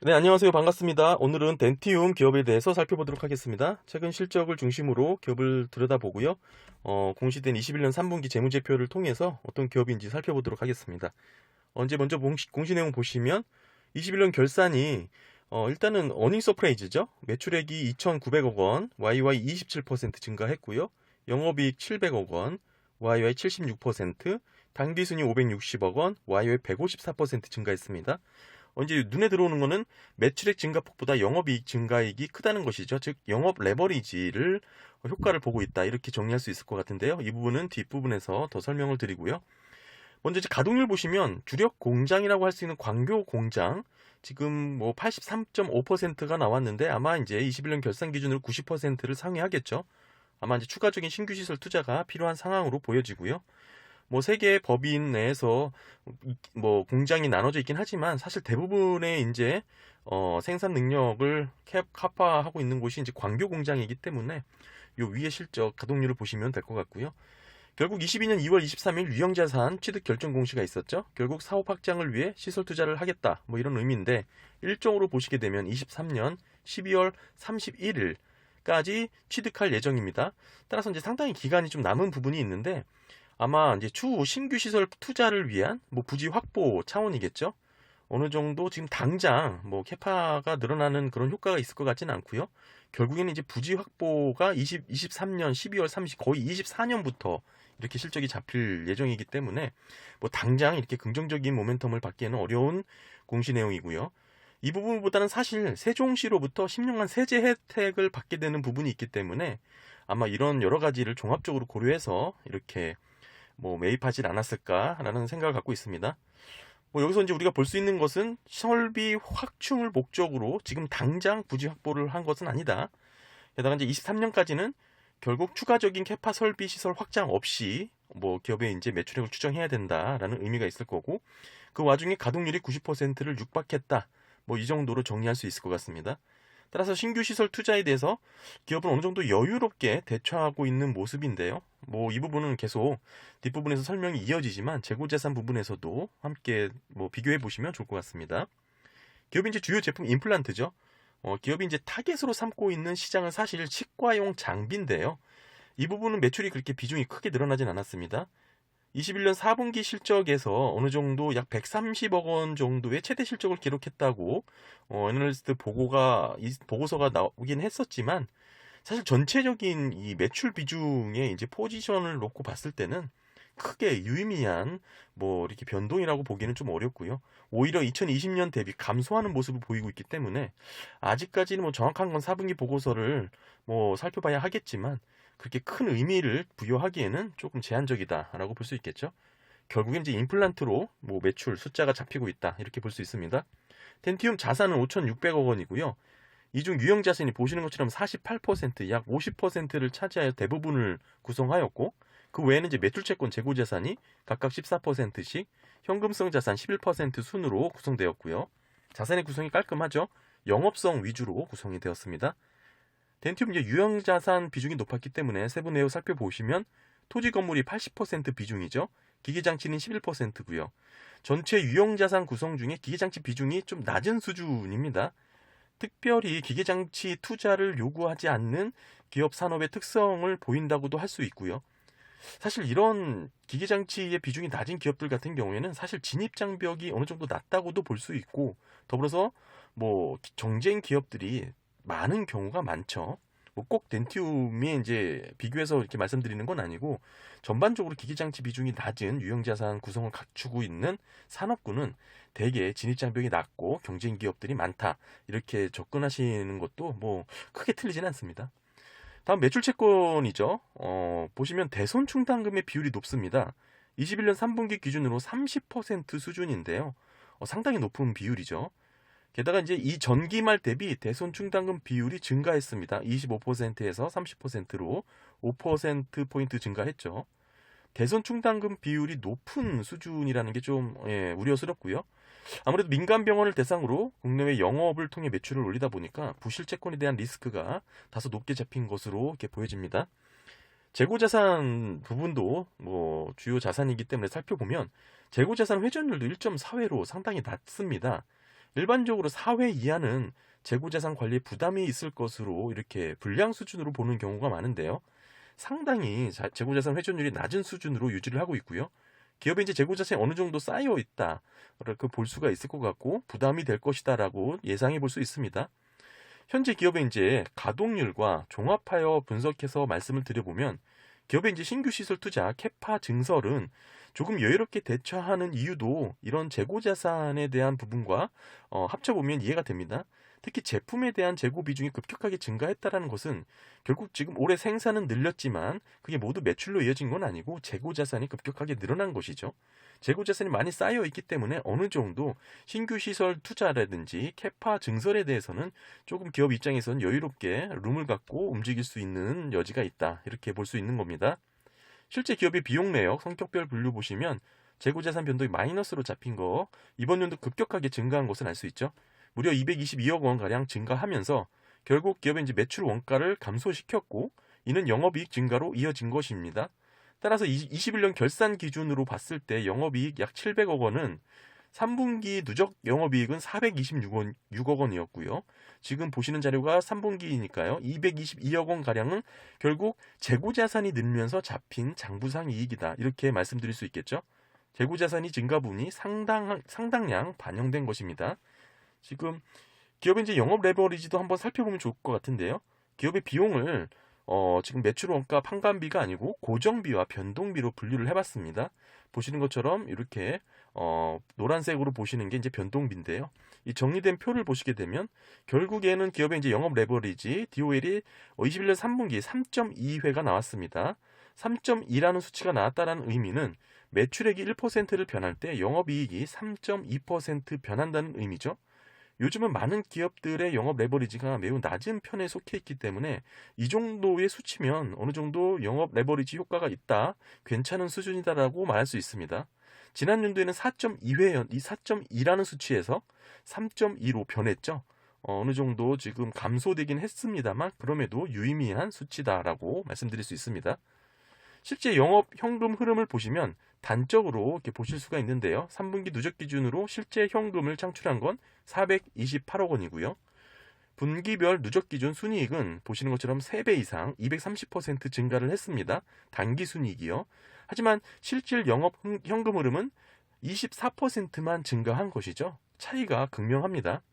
네, 안녕하세요. 반갑습니다. 오늘은 덴티움 기업에 대해서 살펴보도록 하겠습니다. 최근 실적을 중심으로 기업을 들여다보고요. 공시된 21년 3분기 재무제표를 통해서 어떤 기업인지 살펴보도록 하겠습니다. 먼저 공시 내용 보시면 21년 결산이 일단은 어닝 서프라이즈죠. 매출액이 2,900억 원, YY 27% 증가했고요. 영업이익 700억 원, YY 76%, 당기순이 560억 원, YY 154% 증가했습니다. 이제 눈에 들어오는 거는 매출액 증가폭보다 영업이익 증가이익이 크다는 것이죠. 즉 영업 레버리지를 효과를 보고 있다, 이렇게 정리할 수 있을 것 같은데요. 이 부분은 뒷부분에서 더 설명을 드리고요. 먼저 이제 가동률 보시면 주력 공장이라고 할 수 있는 광교 공장 지금 뭐 83.5%가 나왔는데 아마 이제 21년 결산 기준으로 90%를 상회하겠죠. 아마 이제 추가적인 신규 시설 투자가 필요한 상황으로 보여지고요. 뭐 세계의 법인 내에서 뭐 공장이 나눠져 있긴 하지만 사실 대부분의 이제 생산 능력을 카파하고 있는 곳이 이제 광교 공장이기 때문에 요 위에 실적 가동률을 보시면 될 것 같고요. 결국 22년 2월 23일 유형자산 취득 결정 공시가 있었죠. 결국 사업 확장을 위해 시설 투자를 하겠다, 뭐 이런 의미인데 일정으로 보시게 되면 23년 12월 31일까지 취득할 예정입니다. 따라서 이제 상당히 기간이 좀 남은 부분이 있는데 아마 이제 추후 신규 시설 투자를 위한 뭐 부지 확보 차원이겠죠. 어느 정도 지금 당장 뭐 캐파가 늘어나는 그런 효과가 있을 것 같지는 않고요. 결국에는 이제 부지 확보가 23년 12월 30, 거의 24년부터 이렇게 실적이 잡힐 예정이기 때문에 뭐 당장 이렇게 긍정적인 모멘텀을 받기에는 어려운 공시 내용이고요. 이 부분보다는 사실 세종시로부터 10년간 세제 혜택을 받게 되는 부분이 있기 때문에 아마 이런 여러 가지를 종합적으로 고려해서 이렇게 뭐 매입하진 않았을까라는 생각을 갖고 있습니다. 뭐 여기서 이제 우리가 볼 수 있는 것은 설비 확충을 목적으로 지금 당장 부지 확보를 한 것은 아니다. 게다가 이제 23년까지는 결국 추가적인 캐파 설비 시설 확장 없이 뭐 기업의 이제 매출액을 추정해야 된다라는 의미가 있을 거고, 그 와중에 가동률이 90%를 육박했다. 뭐 이 정도로 정리할 수 있을 것 같습니다. 따라서 신규 시설 투자에 대해서 기업은 어느 정도 여유롭게 대처하고 있는 모습인데요. 뭐 이 부분은 계속 뒷부분에서 설명이 이어지지만 재고자산 부분에서도 함께 뭐 비교해 보시면 좋을 것 같습니다. 기업이 이제 주요 제품 임플란트죠. 기업이 이제 타겟으로 삼고 있는 시장은 사실 치과용 장비인데요. 이 부분은 매출이 그렇게 비중이 크게 늘어나진 않았습니다. 21년 4분기 실적에서 어느 정도 약 130억 원 정도의 최대 실적을 기록했다고 애널리스트 보고서가 나오긴 했었지만, 사실 전체적인 이 매출 비중의 이제 포지션을 놓고 봤을 때는 크게 유의미한 뭐 이렇게 변동이라고 보기는 좀 어렵고요. 오히려 2020년 대비 감소하는 모습을 보이고 있기 때문에 아직까지는 뭐 정확한 건 4분기 보고서를 뭐 살펴봐야 하겠지만 그렇게 큰 의미를 부여하기에는 조금 제한적이다라고 볼 수 있겠죠. 결국엔 이제 임플란트로 뭐 매출 숫자가 잡히고 있다, 이렇게 볼 수 있습니다. 덴티움 자산은 5,600억 원이고요. 이 중 유형 자산이 보시는 것처럼 48%, 약 50%를 차지하여 대부분을 구성하였고, 그 외에는 이제 매출채권 재고 자산이 각각 14%씩, 현금성 자산 11% 순으로 구성되었고요. 자산의 구성이 깔끔하죠. 영업성 위주로 구성이 되었습니다. 덴티움 이제 유형 자산 비중이 높았기 때문에 세부 내용 살펴보시면 토지 건물이 80% 비중이죠. 기계장치는 11%고요. 전체 유형 자산 구성 중에 기계장치 비중이 좀 낮은 수준입니다. 특별히 기계장치 투자를 요구하지 않는 기업 산업의 특성을 보인다고도 할 수 있고요. 사실 이런 기계장치의 비중이 낮은 기업들 같은 경우에는 사실 진입장벽이 어느 정도 낮다고도 볼 수 있고, 더불어서 뭐 경쟁 기업들이 많은 경우가 많죠. 뭐 꼭 덴티움이 이제 비교해서 이렇게 말씀드리는 건 아니고, 전반적으로 기계장치 비중이 낮은 유형자산 구성을 갖추고 있는 산업군은 대개 진입장벽이 낮고 경쟁 기업들이 많다, 이렇게 접근하시는 것도 뭐 크게 틀리진 않습니다. 다음 매출 채권이죠. 보시면 대손 충당금의 비율이 높습니다. 21년 3분기 기준으로 30% 수준인데요. 상당히 높은 비율이죠. 게다가 이제 이 전기말 대비 대손 충당금 비율이 증가했습니다. 25%에서 30%로 5%포인트 증가했죠. 대손 충당금 비율이 높은 수준이라는 게 좀 우려스럽고요. 아무래도 민간 병원을 대상으로 국내외 영업을 통해 매출을 올리다 보니까 부실채권에 대한 리스크가 다소 높게 잡힌 것으로 이렇게 보여집니다. 재고자산 부분도 뭐 주요 자산이기 때문에 살펴보면 재고자산 회전율도 1.4회로 상당히 낮습니다. 일반적으로 4회 이하는 재고자산 관리에 부담이 있을 것으로 이렇게 불량 수준으로 보는 경우가 많은데요. 상당히 재고자산 회전율이 낮은 수준으로 유지를 하고 있고요. 기업의 이제 재고자산이 어느 정도 쌓여 있다, 이렇게 볼 수가 있을 것 같고 부담이 될 것이다라고 예상해 볼 수 있습니다. 현재 기업의 이제 가동률과 종합하여 분석해서 말씀을 드려보면 기업의 이제 신규 시설 투자 캐파 증설은 조금 여유롭게 대처하는 이유도 이런 재고 자산에 대한 부분과 합쳐보면 이해가 됩니다. 특히 제품에 대한 재고 비중이 급격하게 증가했다는 것은 결국 지금 올해 생산은 늘렸지만 그게 모두 매출로 이어진 건 아니고 재고 자산이 급격하게 늘어난 것이죠. 재고 자산이 많이 쌓여 있기 때문에 어느 정도 신규 시설 투자라든지 캐파 증설에 대해서는 조금 기업 입장에서는 여유롭게 룸을 갖고 움직일 수 있는 여지가 있다, 이렇게 볼 수 있는 겁니다. 실제 기업의 비용 내역 성격별 분류 보시면 재고자산 변동이 마이너스로 잡힌 거 이번 연도 급격하게 증가한 것을 알 수 있죠. 무려 222억 원가량 증가하면서 결국 기업의 이제 매출 원가를 감소시켰고 이는 영업이익 증가로 이어진 것입니다. 따라서 21년 결산 기준으로 봤을 때 영업이익 약 700억 원은 3분기 누적 영업이익은 426억 원이었고요. 지금 보시는 자료가 3분기니까요. 222억 원 가량은 결국 재고자산이 늘면서 잡힌 장부상 이익이다, 이렇게 말씀드릴 수 있겠죠. 재고자산이 증가분이 상당량 반영된 것입니다. 지금 기업의 이제 영업 레버리지도 한번 살펴보면 좋을 것 같은데요. 기업의 비용을 지금 매출 원가 판관비가 아니고 고정비와 변동비로 분류를 해봤습니다. 보시는 것처럼 이렇게 노란색으로 보시는 게 이제 변동비인데요. 이 정리된 표를 보시게 되면 결국에는 기업의 이제 영업 레버리지 DOL이 21년 3분기 3.2회가 나왔습니다. 3.2라는 수치가 나왔다는 의미는 매출액이 1%를 변할 때 영업이익이 3.2% 변한다는 의미죠. 요즘은 많은 기업들의 영업 레버리지가 매우 낮은 편에 속해 있기 때문에 이 정도의 수치면 어느 정도 영업 레버리지 효과가 있다, 괜찮은 수준이다라고 말할 수 있습니다. 지난 연도에는 4.2회, 이 4.2라는 수치에서 3.2로 변했죠. 어느 정도 지금 감소되긴 했습니다만 그럼에도 유의미한 수치다라고 말씀드릴 수 있습니다. 실제 영업 현금 흐름을 보시면 단적으로 이렇게 보실 수가 있는데요. 3분기 누적 기준으로 실제 현금을 창출한 건 428억 원이고요. 분기별 누적 기준 순이익은 보시는 것처럼 3배 이상 230% 증가를 했습니다. 단기 순이익이요. 하지만 실질 영업 현금 흐름은 24%만 증가한 것이죠. 차이가 극명합니다.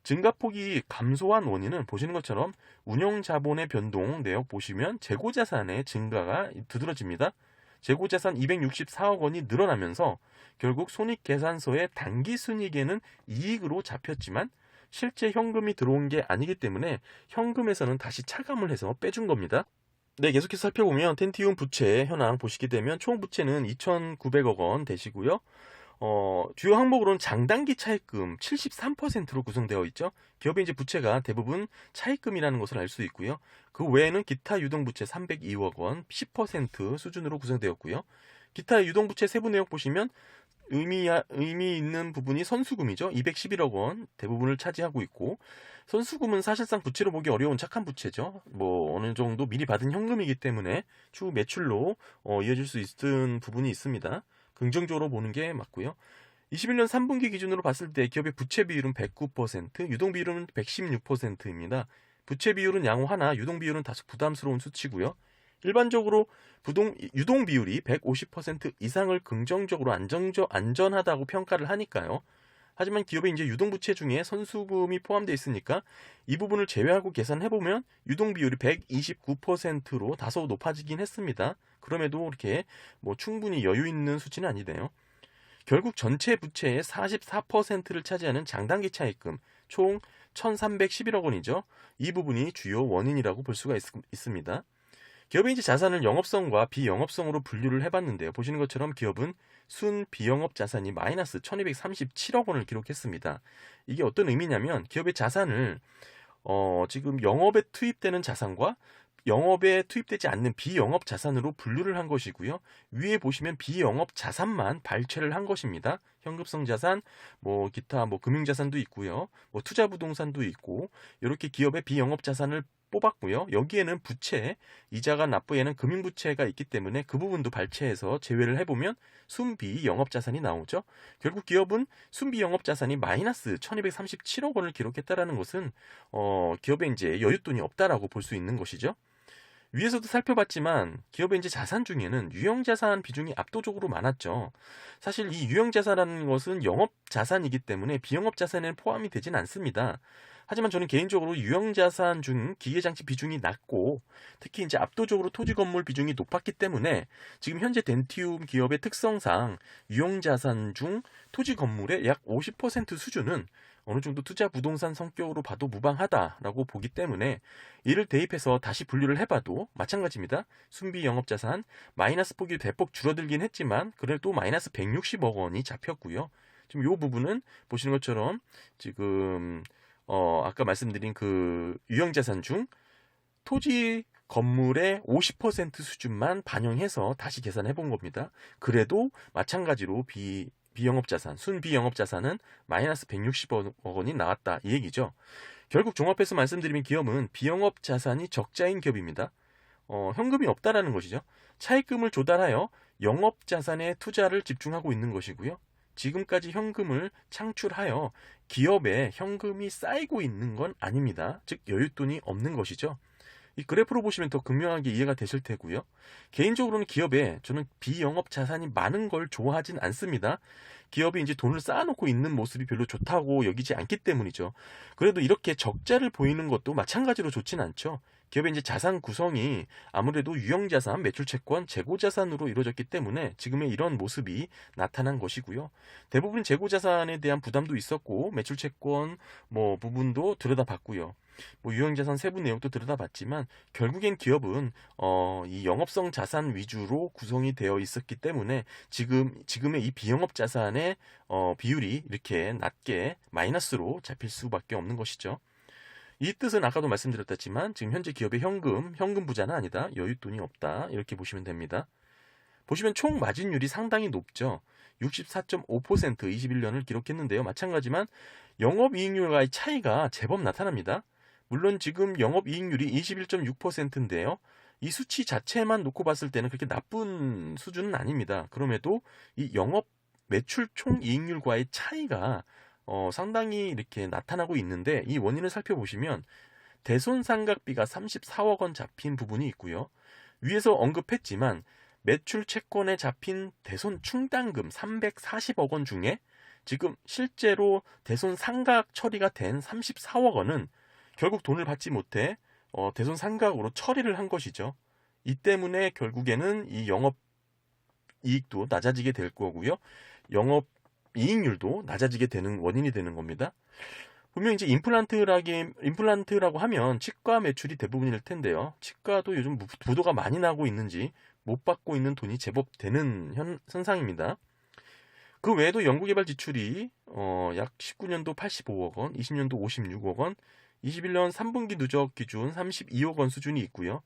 증가폭이 감소한 원인은 보시는 것처럼 운영자본의 변동 내역 보시면 재고자산의 증가가 두드러집니다. 재고자산 264억 원이 늘어나면서 결국 손익계산서의 단기순이익에는 이익으로 잡혔지만 실제 현금이 들어온 게 아니기 때문에 현금에서는 다시 차감을 해서 빼준 겁니다. 네, 계속해서 살펴보면 텐티움 부채 현황 보시게 되면 총 부채는 2,900억 원 되시고요. 주요 항목으로는 장단기 차입금 73%로 구성되어 있죠. 기업의 이제 부채가 대부분 차입금이라는 것을 알 수 있고요. 그 외에는 기타 유동부채 302억 원 10% 수준으로 구성되었고요. 기타 유동부채 세부 내역 보시면 의미 있는 부분이 선수금이죠. 211억 원 대부분을 차지하고 있고, 선수금은 사실상 부채로 보기 어려운 착한 부채죠. 어느 정도 미리 받은 현금이기 때문에 추후 매출로 이어질 수 있는 부분이 있습니다. 긍정적으로 보는 게 맞고요. 21년 3분기 기준으로 봤을 때 기업의 부채 비율은 109%, 유동 비율은 116%입니다. 부채 비율은 양호 하나 유동 비율은 다소 부담스러운 수치고요. 일반적으로 유동 비율이 150% 이상을 긍정적으로 안전하다고 평가를 하니까요. 하지만 기업의 이제 유동 부채 중에 선수금이 포함되어 있으니까 이 부분을 제외하고 계산해보면 유동 비율이 129%로 다소 높아지긴 했습니다. 그럼에도 이렇게 충분히 여유 있는 수치는 아니네요. 결국 전체 부채의 44%를 차지하는 장단기 차입금 총 1,311억 원이죠. 이 부분이 주요 원인이라고 볼 수가 있습니다. 기업의 이제 자산을 영업성과 비영업성으로 분류를 해봤는데요. 보시는 것처럼 기업은 순 비영업 자산이 마이너스 1,237억 원을 기록했습니다. 이게 어떤 의미냐면 기업의 자산을 지금 영업에 투입되는 자산과 영업에 투입되지 않는 비영업 자산으로 분류를 한 것이고요. 위에 보시면 비영업 자산만 발췌를 한 것입니다. 현금성 자산, 기타 금융자산도 있고요. 투자 부동산도 있고 이렇게 기업의 비영업 자산을 뽑았고요. 여기에는 부채, 이자가 납부에는 금융부채가 있기 때문에 그 부분도 발췌해서 제외를 해보면 순비 영업자산이 나오죠. 결국 기업은 순비 영업자산이 마이너스 1237억 원을 기록했다라는 것은 기업에 이제 여윳돈이 없다라고 볼 수 있는 것이죠. 위에서도 살펴봤지만 기업의 이제 자산 중에는 유형자산 비중이 압도적으로 많았죠. 사실 이 유형자산이라는 것은 영업자산이기 때문에 비영업자산에는 포함이 되진 않습니다. 하지만 저는 개인적으로 유형자산 중 기계장치 비중이 낮고 특히 이제 압도적으로 토지건물 비중이 높았기 때문에 지금 현재 덴티움 기업의 특성상 유형자산 중 토지건물의 약 50% 수준은 어느 정도 투자 부동산 성격으로 봐도 무방하다라고 보기 때문에 이를 대입해서 다시 분류를 해봐도 마찬가지입니다. 순비 영업자산 마이너스 폭이 대폭 줄어들긴 했지만 그래도 마이너스 160억 원이 잡혔고요. 지금 이 부분은 보시는 것처럼 지금 아까 말씀드린 그 유형자산 중 토지 건물의 50% 수준만 반영해서 다시 계산해 본 겁니다. 그래도 마찬가지로 비영업자산, 순비영업자산은 마이너스 160억 원이 나왔다 이 얘기죠. 결국 종합해서 말씀드리면 기업은 비영업자산이 적자인 기업입니다. 현금이 없다라는 것이죠. 차입금을 조달하여 영업자산에 투자를 집중하고 있는 것이고요. 지금까지 현금을 창출하여 기업에 현금이 쌓이고 있는 건 아닙니다. 즉 여윳돈이 없는 것이죠. 이 그래프로 보시면 더 극명하게 이해가 되실 테고요. 개인적으로는 기업에 저는 비영업 자산이 많은 걸 좋아하진 않습니다. 기업이 이제 돈을 쌓아놓고 있는 모습이 별로 좋다고 여기지 않기 때문이죠. 그래도 이렇게 적자를 보이는 것도 마찬가지로 좋진 않죠. 기업의 이제 자산 구성이 아무래도 유형자산, 매출채권, 재고자산으로 이루어졌기 때문에 지금의 이런 모습이 나타난 것이고요. 대부분 재고자산에 대한 부담도 있었고 매출채권 부분도 들여다봤고요. 유형자산 세부 내역도 들여다봤지만 결국엔 기업은 이 영업성 자산 위주로 구성이 되어 있었기 때문에 지금의 이 비영업 자산의 비율이 이렇게 낮게 마이너스로 잡힐 수밖에 없는 것이죠. 이 뜻은 아까도 말씀드렸지만 지금 현재 기업의 현금 부자는 아니다. 여윳돈이 없다. 이렇게 보시면 됩니다. 보시면 총 마진율이 상당히 높죠. 64.5% 21년을 기록했는데요. 마찬가지만 영업이익률과의 차이가 제법 나타납니다. 물론 지금 영업이익률이 21.6%인데요. 이 수치 자체만 놓고 봤을 때는 그렇게 나쁜 수준은 아닙니다. 그럼에도 이 영업 매출 총이익률과의 차이가 상당히 이렇게 나타나고 있는데 이 원인을 살펴보시면 대손상각비가 34억 원 잡힌 부분이 있고요. 위에서 언급했지만 매출 채권에 잡힌 대손 충당금 340억 원 중에 지금 실제로 대손 상각 처리가 된 34억 원은 결국 돈을 받지 못해 대손 상각으로 처리를 한 것이죠. 이 때문에 결국에는 이 영업 이익도 낮아지게 될 거고요. 영업 이익률도 낮아지게 되는 원인이 되는 겁니다. 분명 이제 임플란트라고 하면 치과 매출이 대부분일 텐데요. 치과도 요즘 부도가 많이 나고 있는지 못 받고 있는 돈이 제법 되는 현상입니다. 그 외에도 연구개발 지출이 약 19년도 85억 원, 20년도 56억 원, 21년 3분기 누적 기준 32억 원 수준이 있고요.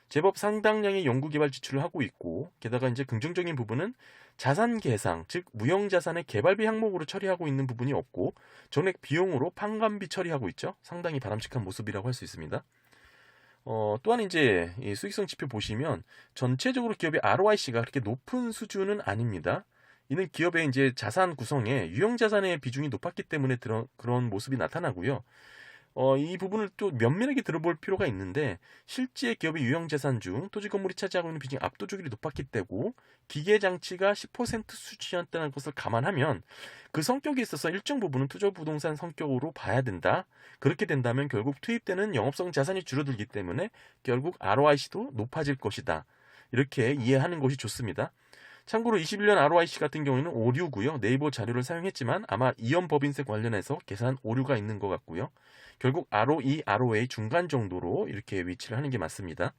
제법 상당량의 연구개발 지출을 하고 있고 게다가 이제 긍정적인 부분은 자산 계상, 즉 무형자산의 개발비 항목으로 처리하고 있는 부분이 없고 전액 비용으로 판관비 처리하고 있죠. 상당히 바람직한 모습이라고 할 수 있습니다. 또한 이제 이 수익성 지표 보시면 전체적으로 기업의 ROIC가 그렇게 높은 수준은 아닙니다. 이는 기업의 이제 자산 구성에 유형자산의 비중이 높았기 때문에 그런 모습이 나타나고요. 이 부분을 또 면밀하게 들어볼 필요가 있는데 실제 기업의 유형자산 중 토지건물이 차지하고 있는 비중이 압도적으로 높았기 때문에 기계장치가 10% 수준이었다는 것을 감안하면 그 성격에 있어서 일정 부분은 투자부동산 성격으로 봐야 된다. 그렇게 된다면 결국 투입되는 영업성 자산이 줄어들기 때문에 결국 ROIC도 높아질 것이다. 이렇게 이해하는 것이 좋습니다. 참고로 21년 ROIC 같은 경우에는 오류고요. 네이버 자료를 사용했지만 아마 이연법인세 관련해서 계산 오류가 있는 것 같고요. 결국 ROE, ROA 중간 정도로 이렇게 위치를 하는 게 맞습니다.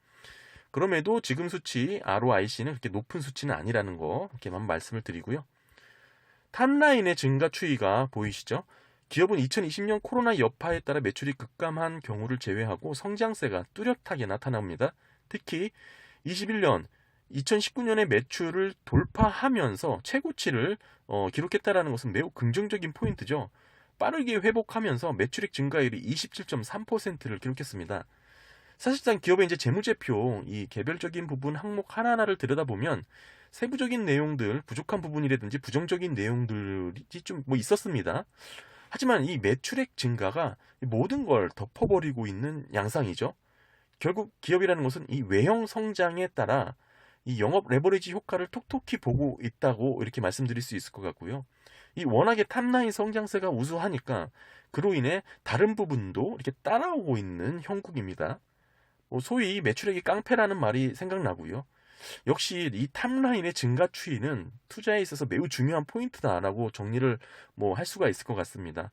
그럼에도 지금 수치 ROIC는 그렇게 높은 수치는 아니라는 거 이렇게만 말씀을 드리고요. 탑라인의 증가 추이가 보이시죠? 기업은 2020년 코로나 여파에 따라 매출이 급감한 경우를 제외하고 성장세가 뚜렷하게 나타납니다. 특히 2019년에 매출을 돌파하면서 최고치를 기록했다는 것은 매우 긍정적인 포인트죠. 빠르게 회복하면서 매출액 증가율이 27.3%를 기록했습니다. 사실상 기업의 이제 재무제표 이 개별적인 부분 항목 하나하나를 들여다보면 세부적인 내용들, 부족한 부분이라든지 부정적인 내용들이 좀 뭐 있었습니다. 하지만 이 매출액 증가가 모든 걸 덮어버리고 있는 양상이죠. 결국 기업이라는 것은 이 외형 성장에 따라 이 영업 레버리지 효과를 톡톡히 보고 있다고 이렇게 말씀드릴 수 있을 것 같고요. 이 워낙에 탑라인 성장세가 우수하니까 그로 인해 다른 부분도 이렇게 따라오고 있는 형국입니다. 소위 매출액이 깡패라는 말이 생각나고요. 역시 이 탑라인의 증가 추이는 투자에 있어서 매우 중요한 포인트다라고 정리를 할 수가 있을 것 같습니다.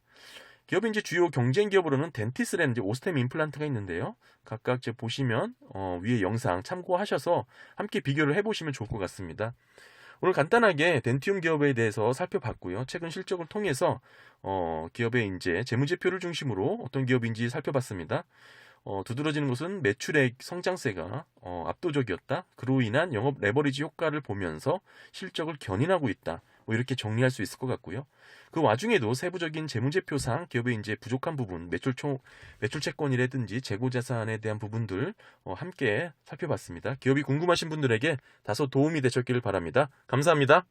기업의 이제 주요 경쟁 기업으로는 덴티스라는 이제 오스템 임플란트가 있는데요. 각각 이제 보시면 위에 영상 참고하셔서 함께 비교를 해보시면 좋을 것 같습니다. 오늘 간단하게 덴티움 기업에 대해서 살펴봤고요. 최근 실적을 통해서 기업의 이제 재무제표를 중심으로 어떤 기업인지 살펴봤습니다. 두드러지는 것은 매출액 성장세가 압도적이었다. 그로 인한 영업 레버리지 효과를 보면서 실적을 견인하고 있다. 이렇게 정리할 수 있을 것 같고요. 그 와중에도 세부적인 재무제표상 기업의 이제 부족한 부분, 매출 채권이라든지 재고자산에 대한 부분들 함께 살펴봤습니다. 기업이 궁금하신 분들에게 다소 도움이 되셨기를 바랍니다. 감사합니다.